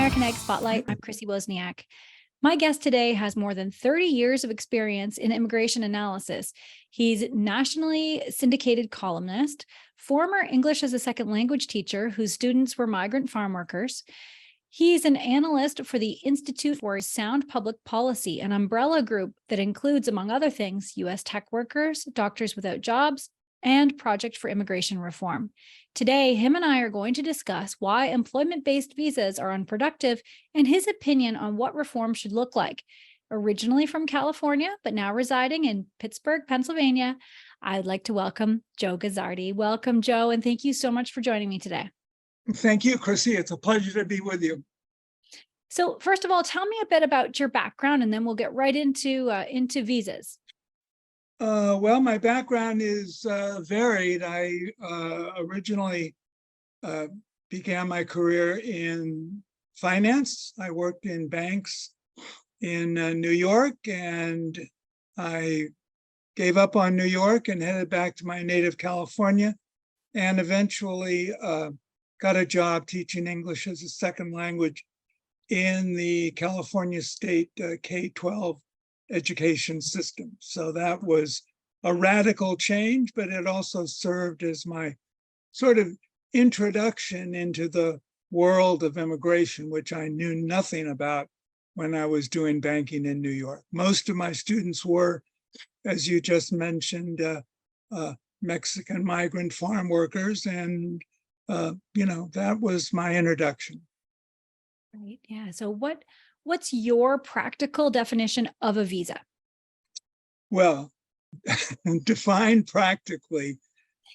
American Egg Spotlight. I'm Chrissy Wozniak. My guest today has more than 30 years of experience in immigration analysis. He's nationally syndicated columnist, former English as a second language teacher whose students were migrant farm workers. He's an analyst for the Institute for Sound Public Policy, an umbrella group that includes, among other things, U.S. tech workers, Doctors Without Jobs, and Project for Immigration Reform. Today, him and I are going to discuss why employment-based visas are unproductive and his opinion on what reform should look like. Originally from California, but now residing in Pittsburgh, Pennsylvania, I'd like to welcome Joe Guzzardi. Welcome, Joe, and thank you so much for joining me today. Thank you, Chrissy. It's a pleasure to be with you. So first of all, tell me a bit about your background, and then we'll get right into visas. Well, my background is varied. I originally began my career in finance. I worked in banks in New York, and I gave up on New York and headed back to my native California, and eventually got a job teaching English as a second language in the California State K-12 education system. So that was a radical change, but it also served as my sort of introduction into the world of immigration, which I knew nothing about when I was doing banking in New York. Most of my students were, as you just mentioned, Mexican migrant farm workers, and that was my introduction. Right. Yeah. So what's your practical definition of a visa? Well, defined practically,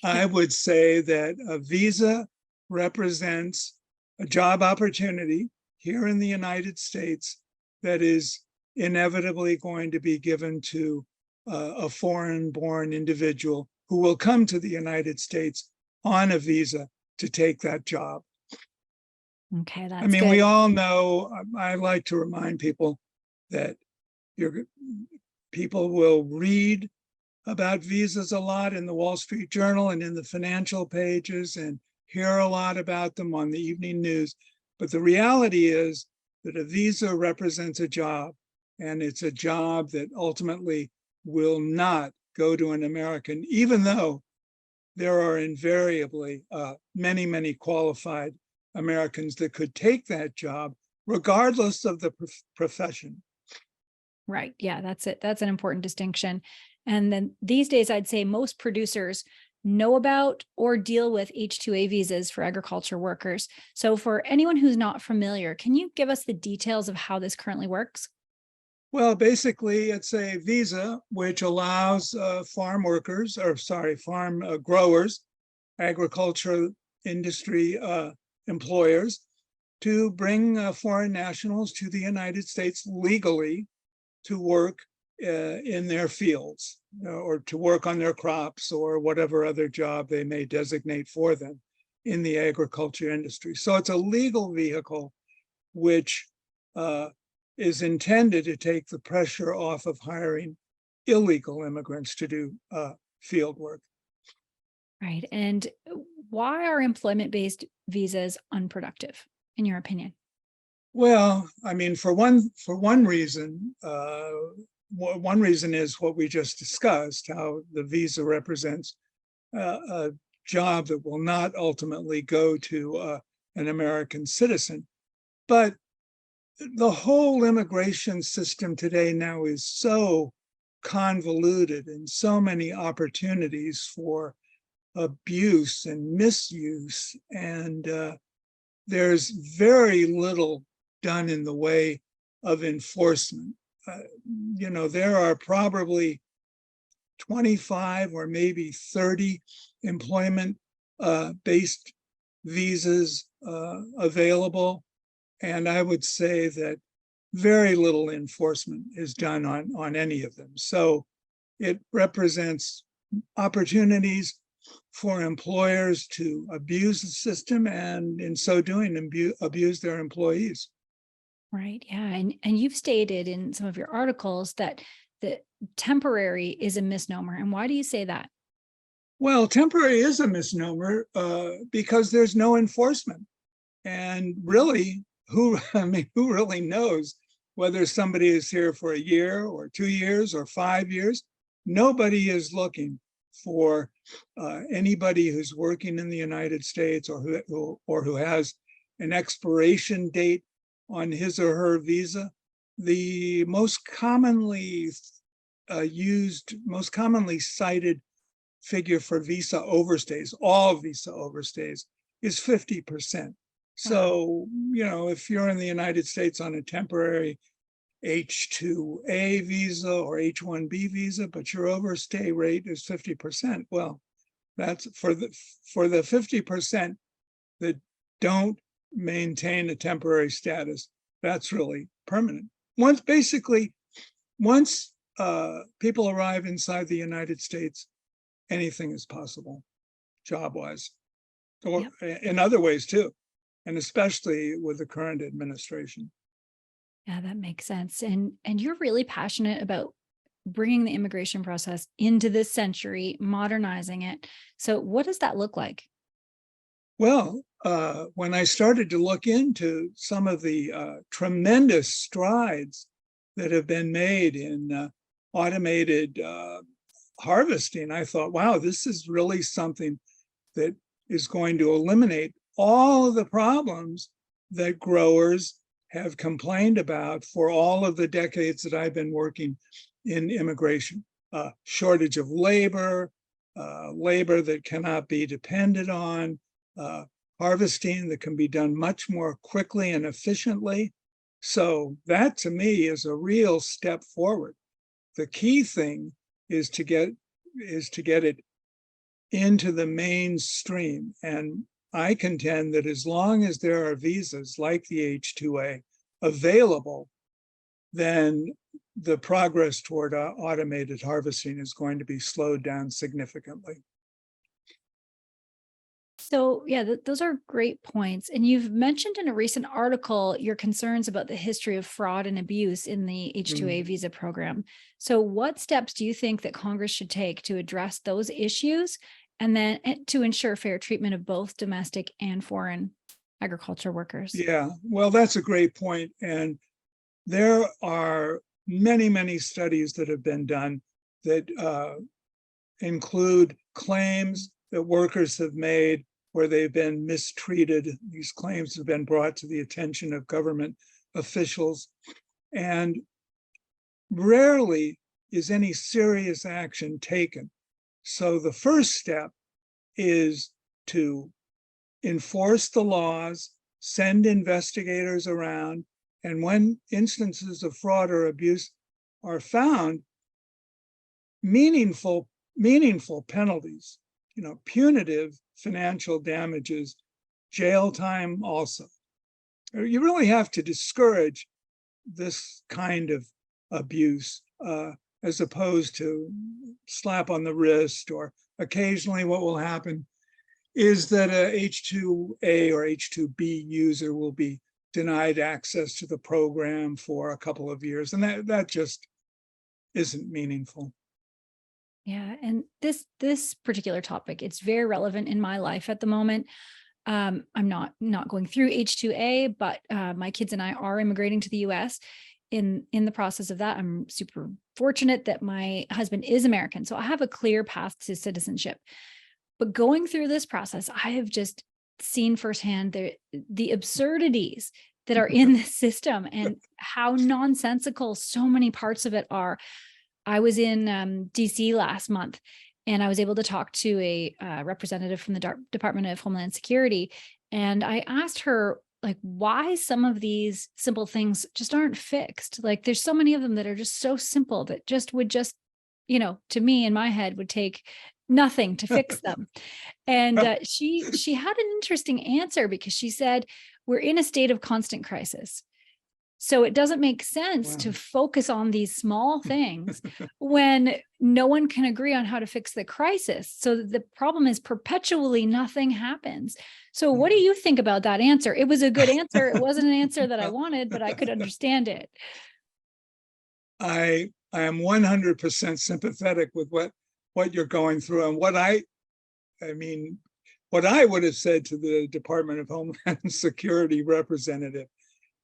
I would say that a visa represents a job opportunity here in the United States that is inevitably going to be given to a foreign-born individual who will come to the United States on a visa to take that job. Okay, that's I mean, good. we all know, I like to remind people that people will read about visas a lot in the Wall Street Journal and in the financial pages, and hear a lot about them on the evening news. But the reality is that a visa represents a job, and it's a job that ultimately will not go to an American, even though there are invariably many, many qualified Americans that could take that job, regardless of the profession. Right. Yeah, that's it. That's an important distinction. And then these days, I'd say most producers know about or deal with H-2A visas for agriculture workers. So for anyone who's not familiar, can you give us the details of how this currently works? Well, basically, it's a visa which allows farm growers, agriculture industry employers to bring foreign nationals to the United States legally to work in their fields, or to work on their crops, or whatever other job they may designate for them in the agriculture industry. So it's a legal vehicle which is intended to take the pressure off of hiring illegal immigrants to do field work. Right. And why are employment-based visas unproductive, in your opinion? Well, I mean, for one reason, one reason is what we just discussed, how the visa represents a job that will not ultimately go to an American citizen. But the whole immigration system today now is so convoluted, and so many opportunities for abuse and misuse, and there's very little done in the way of enforcement. There are probably 25 or maybe 30 employment-based visas available, and I would say that very little enforcement is done on any of them. So it represents opportunities for employers to abuse the system, and in so doing, abuse their employees. Right. Yeah. And you've stated in some of your articles that the temporary is a misnomer. And why do you say that? Well, temporary is a misnomer because there's no enforcement. And really, I mean, who really knows whether somebody is here for a year or 2 years or 5 years? Nobody is looking for anybody who's working in the United States or who has an expiration date on his or her visa. The most commonly most commonly cited figure for visa overstays, all visa overstays, is 50%. So, if you're in the United States on a temporary H-2A visa or H-1B visa, but your overstay rate is 50%, well, that's for the 50% that don't maintain a temporary status, that's really permanent. Once people arrive inside the United States, anything is possible, job-wise, or in other ways too, and especially with the current administration. Yeah, that makes sense. And you're really passionate about bringing the immigration process into this century, modernizing it. So what does that look like? Well, when I started to look into some of the tremendous strides that have been made in automated harvesting, I thought, wow, this is really something that is going to eliminate all of the problems that growers have complained about for all of the decades that I've been working in immigration. Shortage of labor, labor that cannot be depended on, harvesting that can be done much more quickly and efficiently. So that to me is a real step forward. The key thing is to get it into the mainstream. And I contend that as long as there are visas like the H-2A available, then the progress toward automated harvesting is going to be slowed down significantly. So yeah, those are great points. And you've mentioned in a recent article your concerns about the history of fraud and abuse in the H-2A visa program. So what steps do you think that Congress should take to address those issues and then to ensure fair treatment of both domestic and foreign agriculture workers? Yeah, well, that's a great point. And there are many, many studies that have been done that include claims that workers have made where they've been mistreated. These claims have been brought to the attention of government officials, and rarely is any serious action taken. So the first step is to enforce the laws, send investigators around, and when instances of fraud or abuse are found, meaningful penalties, punitive financial damages, jail time also. You really have to discourage this kind of abuse as opposed to slap on the wrist, or occasionally what will happen is that a H-2A or H-2B user will be denied access to the program for a couple of years, and that just isn't meaningful. Yeah, and this particular topic, it's very relevant in my life at the moment. I'm not going through H-2A, but my kids and I are immigrating to the US. In the process of that, I'm super fortunate that my husband is American, so I have a clear path to citizenship. But going through this process, I have just seen firsthand the absurdities that are in this system and how nonsensical so many parts of it are. I was in DC last month, and I was able to talk to a representative from the Department of Homeland Security. And I asked her, like, why some of these simple things just aren't fixed. Like, there's so many of them that are just so simple that would to me in my head would take nothing to fix them. And she had an interesting answer, because she said, we're in a state of constant crisis. So it doesn't make sense to focus on these small things when no one can agree on how to fix the crisis. So the problem is perpetually nothing happens. So what do you think about that answer? It was a good answer. It wasn't an answer that I wanted, but I could understand it. I am 100% sympathetic with what you're going through, and what I would have said to the Department of Homeland Security representative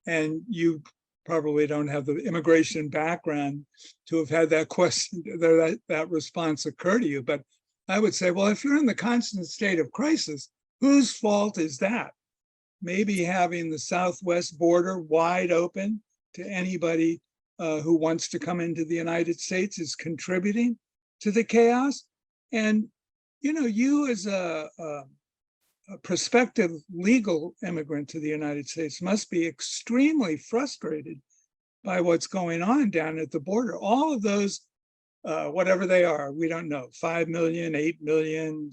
And you probably don't have the immigration background to have had that question, that response occur to you. But I would say, well, if you're in the constant state of crisis, whose fault is that? Maybe having the southwest border wide open to anybody who wants to come into the United States is contributing to the chaos. And, you know, you as a prospective legal immigrant to the United States must be extremely frustrated by what's going on down at the border. All of those, whatever they are, we don't know, 5 million, 8 million,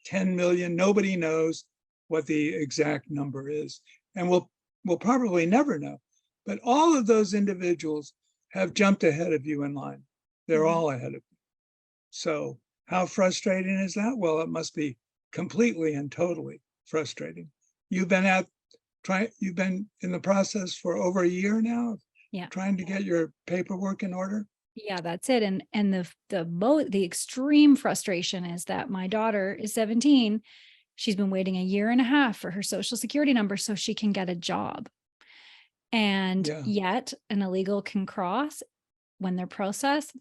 10 million, nobody knows what the exact number is. And we'll probably never know. But all of those individuals have jumped ahead of you in line. They're all ahead of you. So how frustrating is that? Well, it must be completely and totally frustrating. You've been in the process for over a year now, trying to get your paperwork in order. Yeah, that's it. And the extreme frustration is that my daughter is 17. She's been waiting a year and a half for her social security number so she can get a job. And yet an illegal can cross when they're processed,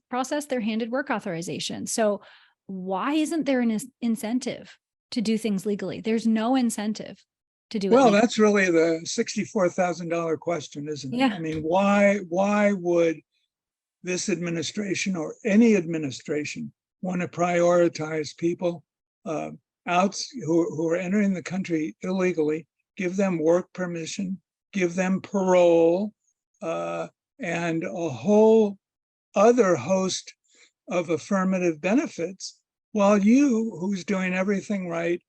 they're handed work authorization. So why isn't there an incentive to do things legally? There's no incentive to do it. Well, that's really the $64,000 question, isn't it? Yeah. I mean, why would this administration or any administration want to prioritize people who are entering the country illegally, give them work permission, give them parole, and a whole other host of affirmative benefits, while you, who's doing everything right,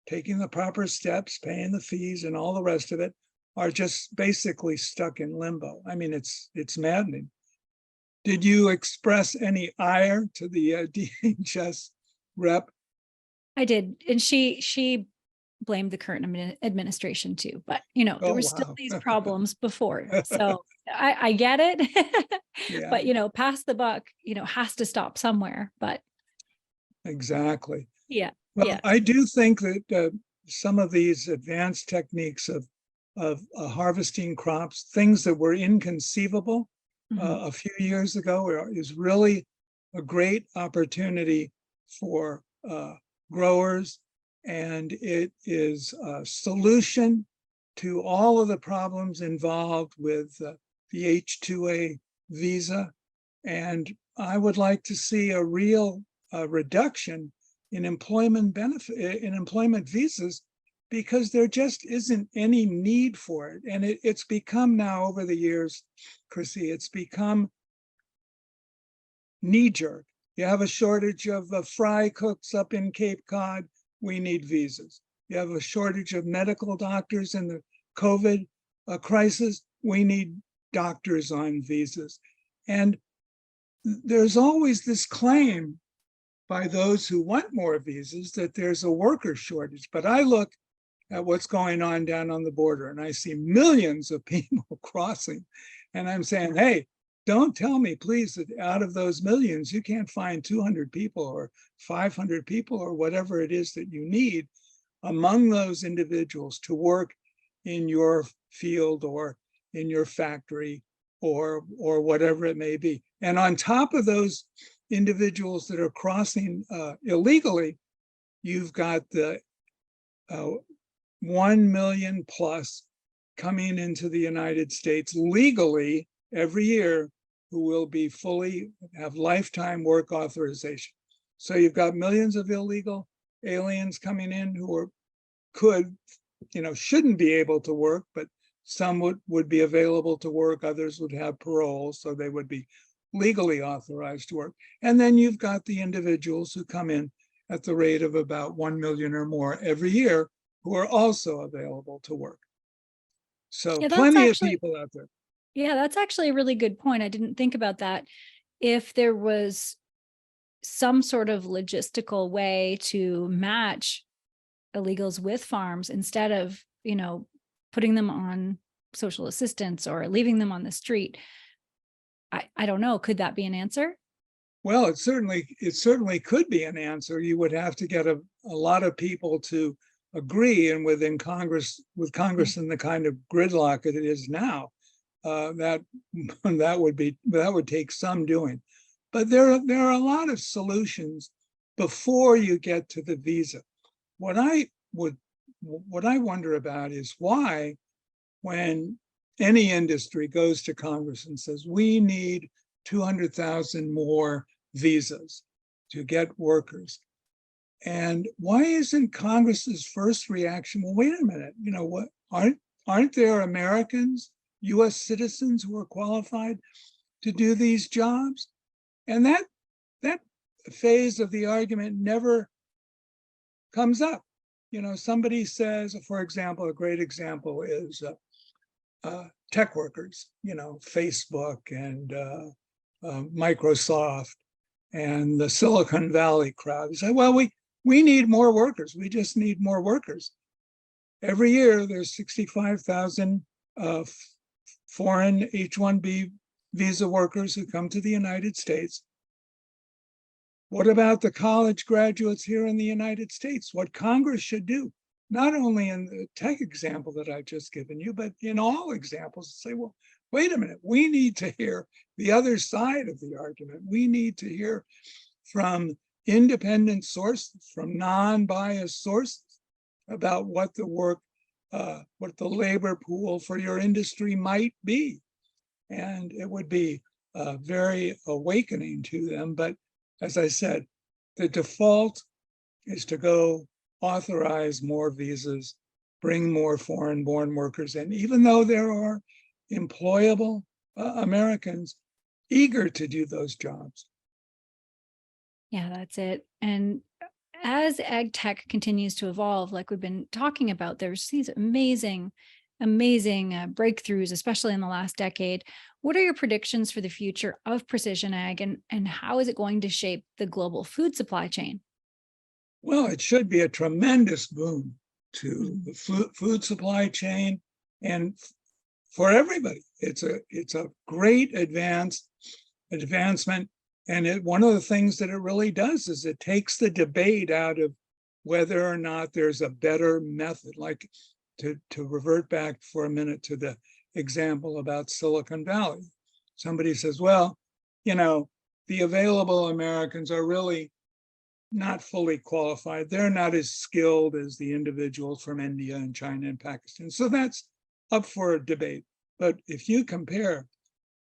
taking the proper steps, paying the fees and all the rest of it, are just basically stuck in limbo. I mean, it's maddening. Did you express any ire to the DHS rep? I did. And she blamed the current administration too, but you know, there were still these problems before. So I get it, but you know, pass the buck, you know, has to stop somewhere, but. Exactly. Yeah. Well, I do think that some of these advanced techniques of harvesting crops, things that were inconceivable a few years ago, is really a great opportunity for growers, and it is a solution to all of the problems involved with the H-2A visa. And I would like to see a real reduction in employment visas, because there just isn't any need for it. And it's become now, over the years, Chrissy, it's become knee-jerk. You have a shortage of fry cooks up in Cape Cod, we need visas. You have a shortage of medical doctors in the COVID crisis, we need doctors on visas. And there's always this claim by those who want more visas that there's a worker shortage. But I look at what's going on down on the border and I see millions of people crossing. And I'm saying, hey, don't tell me, please, that out of those millions, you can't find 200 people or 500 people or whatever it is that you need among those individuals to work in your field or in your factory or whatever it may be. And on top of those individuals that are crossing illegally, you've got the 1 million plus coming into the United States legally every year, who will be have lifetime work authorization. So you've got millions of illegal aliens coming in who shouldn't be able to work, but some would be available to work, others would have parole, so they would be legally authorized to work. And then you've got the individuals who come in at the rate of about 1 million or more every year, who are also available to work. So plenty of people out there. Yeah, that's actually a really good point. I didn't think about that. If there was some sort of logistical way to match illegals with farms instead of, putting them on social assistance or leaving them on the street, I don't know. Could that be an answer? Well, it certainly could be an answer. You would have to get a lot of people to agree, and with Congress in the kind of gridlock it is now, that would take some doing. But there are a lot of solutions before you get to the visa. What I wonder about is why, when any industry goes to Congress and says, we need 200,000 more visas to get workers. And why isn't Congress's first reaction, well, wait a minute, what, aren't there Americans, US citizens who are qualified to do these jobs? And that phase of the argument never comes up. Somebody says, for example, a great example is tech workers, Facebook and Microsoft and the Silicon Valley crowd. They say, well, we need more workers. We just need more workers. Every year, there's 65,000 foreign H-1B visa workers who come to the United States. What about the college graduates here in the United States? What Congress should do, not only in the tech example that I've just given you, but in all examples, say, well, wait a minute, we need to hear the other side of the argument. We need to hear from independent sources, from non-biased sources, about what the labor pool for your industry might be. And it would be very awakening to them. But as I said, the default is to go authorize more visas, bring more foreign-born workers in, even though there are employable Americans eager to do those jobs. Yeah, that's it. And as ag tech continues to evolve, like we've been talking about, there's these amazing breakthroughs, especially in the last decade. What are your predictions for the future of precision ag, and how is it going to shape the global food supply chain? Well, it should be a tremendous boon to the food supply chain and for everybody. It's a great advancement. And one of the things that it really does is it takes the debate out of whether or not there's a better method. Like, to revert back for a minute to the example about Silicon Valley. Somebody says, well, the available Americans are really not fully qualified. They're not as skilled as the individuals from India and China and Pakistan. So that's up for a debate. But if you compare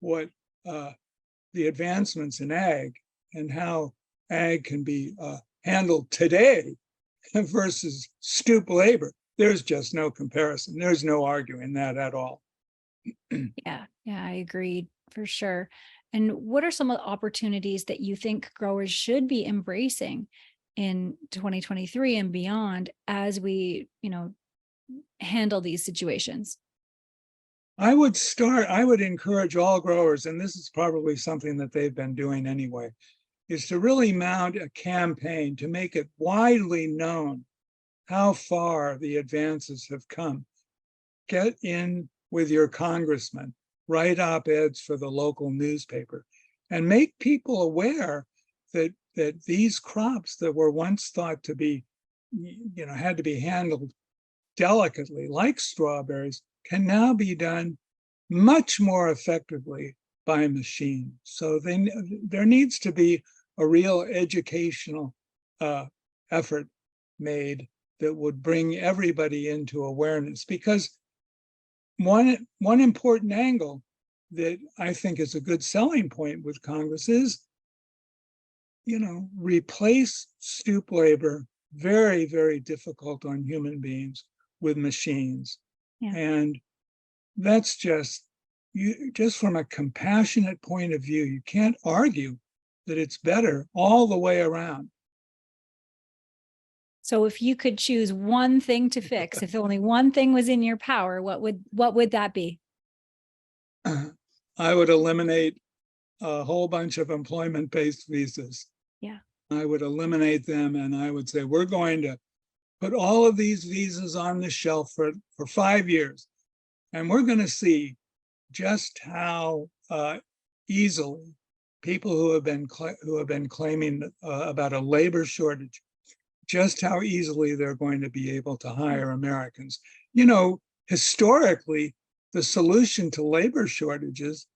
what the advancements in ag and how ag can be handled today versus stoop labor, there's just no comparison. There's no arguing that at all. Yeah, I agreed for sure. And what are some of the opportunities that you think growers should be embracing in 2023 and beyond as we, handle these situations? I would encourage all growers, and this is probably something that they've been doing anyway, is to really mount a campaign to make it widely known how far the advances have come. Get in with your congressman, write op-eds for the local newspaper, and make people aware that these crops that were once thought to be, had to be handled delicately, like strawberries, can now be done much more effectively by machine. So there needs to be a real educational effort made that would bring everybody into awareness. Because one important angle that I think is a good selling point with Congress is, replace stoop labor, very, very difficult on human beings, with machines. Yeah. And that's just from a compassionate point of view, you can't argue that it's better all the way around. So if you could choose one thing to fix, if only one thing was in your power, what would that be? I would eliminate a whole bunch of employment-based visas. Yeah. I would eliminate them, and I would say, we're going to put all of these visas on the shelf for 5 years. And we're going to see just how easily people who have been claiming about a labor shortage just how easily they're going to be able to hire Americans. You know, historically, the solution to labor shortages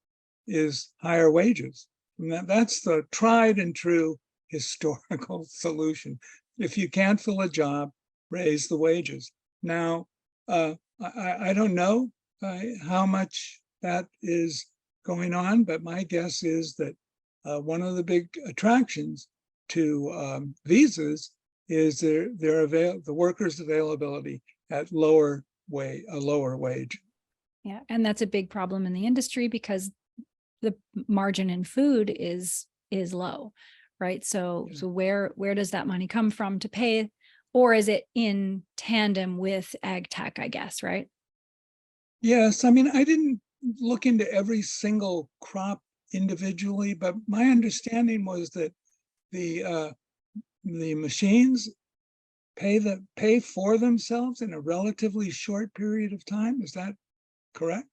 is higher wages. And that's the tried and true historical solution. If you can't fill a job, raise the wages. Now, I don't know how much that is going on, but my guess is that one of the big attractions to visas is the workers' availability at a lower wage. Yeah, and that's a big problem in the industry because the margin in food is low, right? So where does that money come from to pay, or is it in tandem with ag tech, I guess, right? Yes, I mean, I didn't look into every single crop individually, but my understanding was that the machines pay for themselves in a relatively short period of time. Is that correct?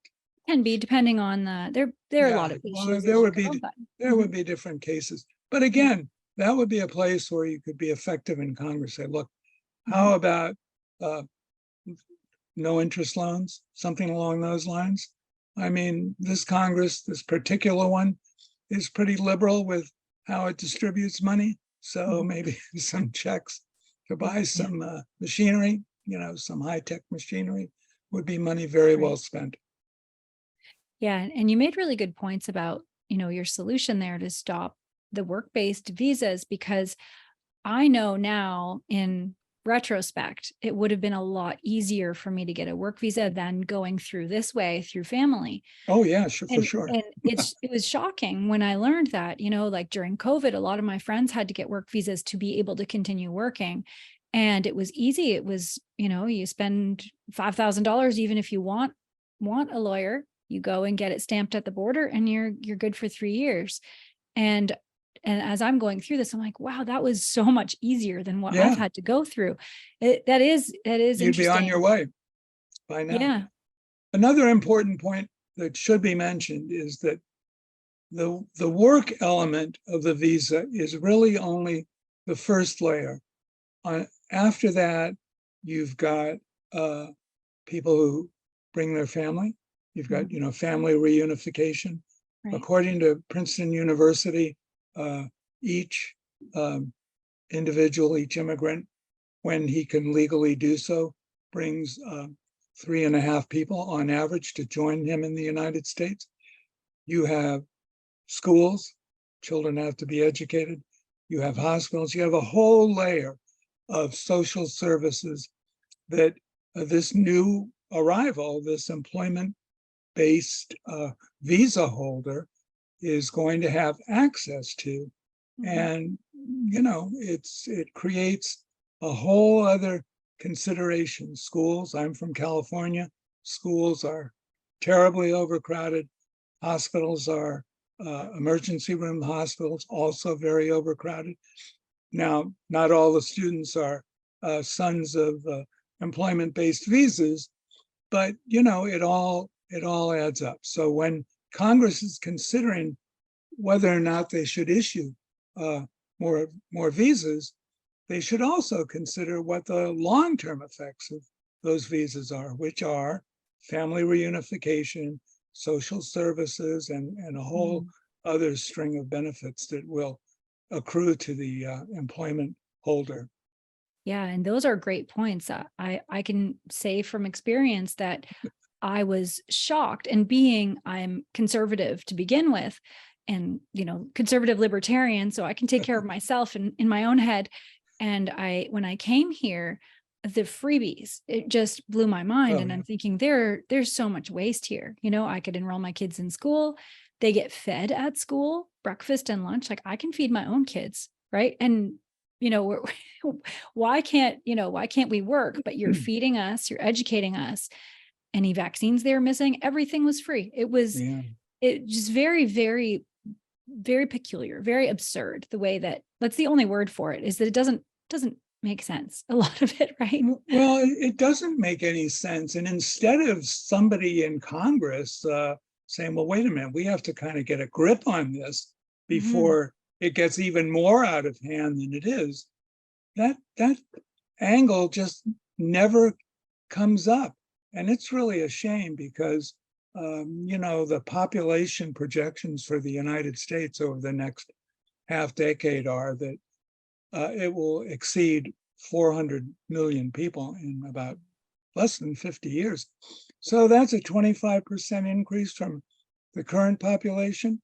Can be, depending on there are a lot of Well, issues there as you would be go, but there would be different cases. But again, that would be a place where you could be effective in Congress. Say, look, how about no interest loans, something along those lines? I mean, this Congress, this particular one, is pretty liberal with how it distributes money. So maybe some checks to buy some machinery, you know, some high-tech machinery would be money very well spent. Yeah, and you made really good points about, your solution there to stop the work-based visas, because I know now in retrospect, it would have been a lot easier for me to get a work visa than going through this way through family. Oh yeah, sure, for sure. And it was shocking when I learned that, like during COVID, a lot of my friends had to get work visas to be able to continue working. And it was easy. It was, you spend $5,000, even if you want a lawyer, you go and get it stamped at the border and you're good for 3 years. And as I'm going through this, I'm like, wow, that was so much easier than what I've had to go through. That is You'd be on your way by now. Yeah. Another important point that should be mentioned is that the work element of the visa is really only the first layer. After that, you've got people who bring their family. You've got, family reunification. Right. According to Princeton University, each individual, each immigrant, when he can legally do so, brings 3.5 people on average to join him in the United States. You have schools, children have to be educated. You have hospitals, you have a whole layer of social services that this new arrival, this employment-based visa holder is going to have access to. And, it creates a whole other consideration. Schools, I'm from California, schools are terribly overcrowded. Hospitals are, emergency room hospitals, also very overcrowded. Now, not all the students are sons of employment-based visas, but, it all adds up. So when Congress is considering whether or not they should issue more visas, they should also consider what the long-term effects of those visas are, which are family reunification, social services, and a whole other string of benefits that will accrue to the employment holder. Yeah, and those are great points. I can say from experience that I was shocked, and I'm conservative to begin with, and conservative libertarian, so I can take care of myself in my own head. And when I came here, the freebies, it just blew my mind. And I'm thinking there's so much waste here. I could enroll my kids in school. They get fed at school, breakfast and lunch. Like I can feed my own kids, right? And why can't we work? But you're feeding us, you're educating us. Any vaccines they were missing, everything was free. It was it just very, very, very peculiar, very absurd. The way that's the only word for it, is that it doesn't make sense. A lot of it, right? Well, it doesn't make any sense. And instead of somebody in Congress saying, well, wait a minute, we have to kind of get a grip on this before it gets even more out of hand than it is, that angle just never comes up. And it's really a shame because, the population projections for the United States over the next half decade are that it will exceed 400 million people in about less than 50 years. So that's a 25% increase from the current population.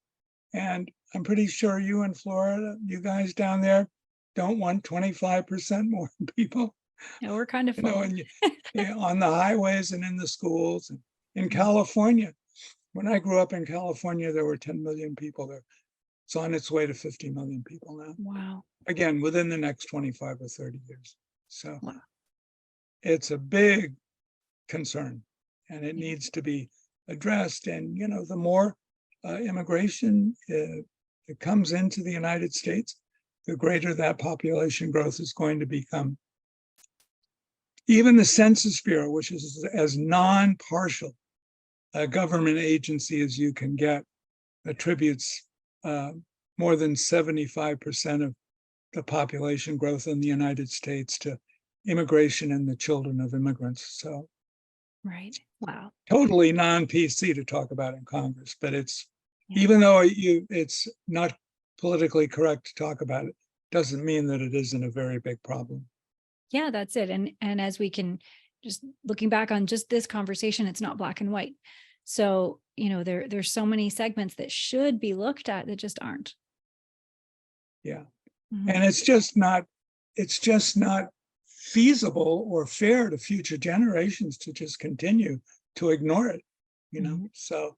And I'm pretty sure you in Florida, you guys down there, don't want 25% more people. Yeah, we're kind of full. On the highways and in the schools. And in California, when I grew up in California, there were 10 million people there. It's on its way to 50 million people now. Wow. Again, within the next 25 or 30 years. So Wow. it's a big concern and it needs to be addressed. And, the more immigration that comes into the United States, the greater that population growth is going to become. Even the Census Bureau, which is as non-partial a government agency as you can get, attributes more than 75% of the population growth in the United States to immigration and the children of immigrants. So, right. Wow. Totally non-PC to talk about in Congress, but it's, even though it's not politically correct to talk about it, doesn't mean that it isn't a very big problem. Yeah, that's it. And as we can just looking back on just this conversation, it's not black and white. So, there's so many segments that should be looked at that just aren't. Yeah. Mm-hmm. And it's just not feasible or fair to future generations to just continue to ignore it, Mm-hmm. So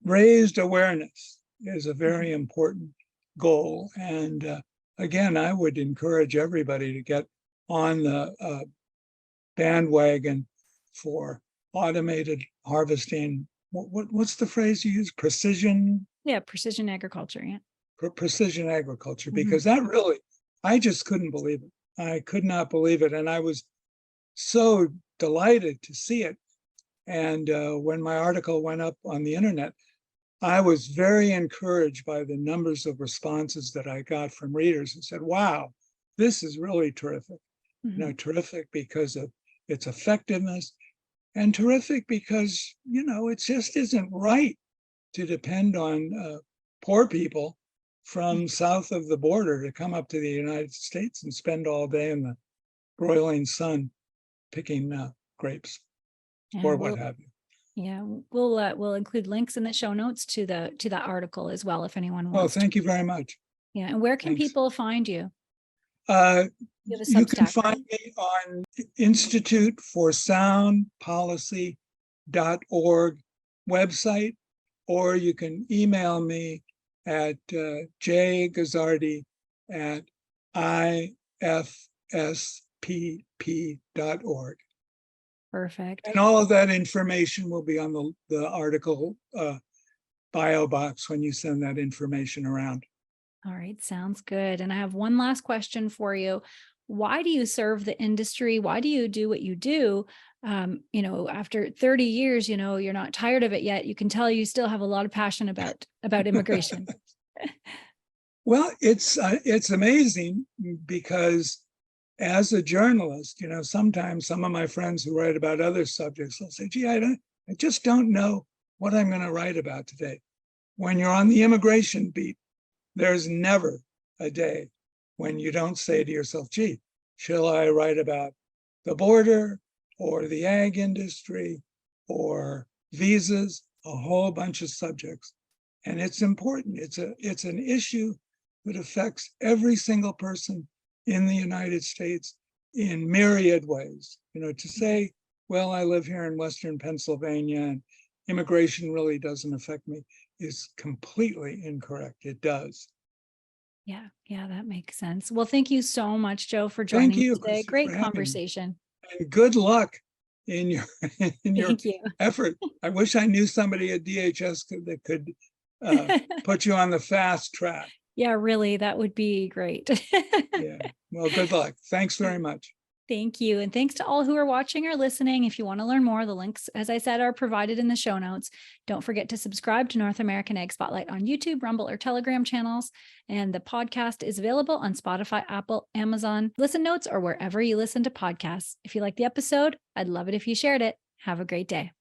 raised awareness is a very important goal. And again, I would encourage everybody to get on the bandwagon for automated harvesting. What's the phrase you use? Precision? Yeah, precision agriculture. Yeah. Precision agriculture, because that really, I just couldn't believe it. I could not believe it. And I was so delighted to see it. And when my article went up on the internet, I was very encouraged by the numbers of responses that I got from readers and said, wow, this is really terrific. Mm-hmm. Terrific because of its effectiveness, and terrific because, it just isn't right to depend on poor people from south of the border to come up to the United States and spend all day in the broiling sun picking grapes or what have you. Yeah, we'll include links in the show notes to that article as well if anyone wants. Oh, thank you very much. Yeah, and where can people find you? You can find me on instituteforsoundpolicy.org website, or you can email me at jguzzardi@ifspp.org. Perfect. And all of that information will be on the article bio box when you send that information around. All right, sounds good. And I have one last question for you. Why do you serve the industry? Why do you do what you do? After 30 years, you're not tired of it yet. You can tell you still have a lot of passion about immigration. Well, it's amazing because as a journalist, sometimes some of my friends who write about other subjects will say, gee, I just don't know what I'm going to write about today. When you're on the immigration beat, there's never a day when you don't say to yourself, gee, shall I write about the border or the ag industry or visas, a whole bunch of subjects. And it's important. It's an issue that affects every single person in the United States in myriad ways. To say, well, I live here in Western Pennsylvania and immigration really doesn't affect me is completely incorrect. It does. Yeah, that makes sense. Well, thank you so much, Joe, for joining me today. Chrissy, great conversation. And good luck in your Thank you. effort. I wish I knew somebody at DHS that could put you on the fast track. Yeah, really, that would be great. Yeah. Well, good luck. Thanks very much. Thank you. And thanks to all who are watching or listening. If you want to learn more, the links, as I said, are provided in the show notes. Don't forget to subscribe to North American Ag Spotlight on YouTube, Rumble, or Telegram channels. And the podcast is available on Spotify, Apple, Amazon, Listen Notes, or wherever you listen to podcasts. If you like the episode, I'd love it if you shared it. Have a great day.